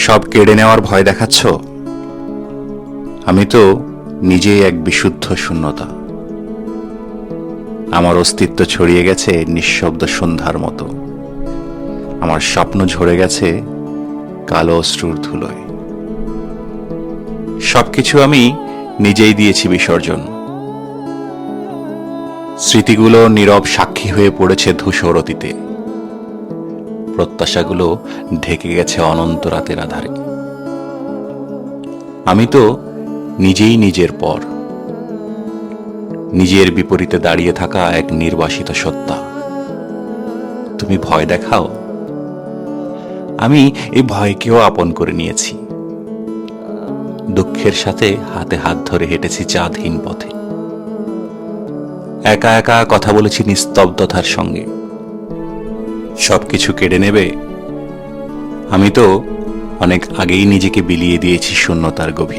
সব কেড়ে নেওয়ার ভয় দেখাচ্ছ? আমি তো নিজেই এক বিশুদ্ধ শূন্যতা। আমার অস্তিত্ব ছড়িয়ে গেছে নিঃশব্দ সন্ধ্যার মতো। আমার স্বপ্ন ঝরে গেছে কালো অশ্রুর ধুলোয়। সবকিছু আমি নিজেই দিয়েছি বিসর্জন। স্মৃতিগুলো নীরব সাক্ষী হয়ে পড়েছে ধূসর অতীতে। প্রত্যাশাগুলো ঢেকে গেছে অনন্ত রাতের আধারে। আমি তো নিজেই নিজের পর, নিজের বিপরীতে দাঁড়িয়ে থাকা এক নির্বাসিত সত্তা। তুমি ভয় দেখাও, আমি এই ভয়কেও আপন করে নিয়েছি। দুঃখের সাথে হাতে হাত ধরে হেঁটেছি চাঁদহীন পথে। একা একা কথা বলেছি নিস্তব্ধতার সঙ্গে। সবকিছু কেড়ে নেবে? আমি তো অনেক আগেই নিজেকে বিলিয়ে দিয়েছি শূন্যতার গভীরে।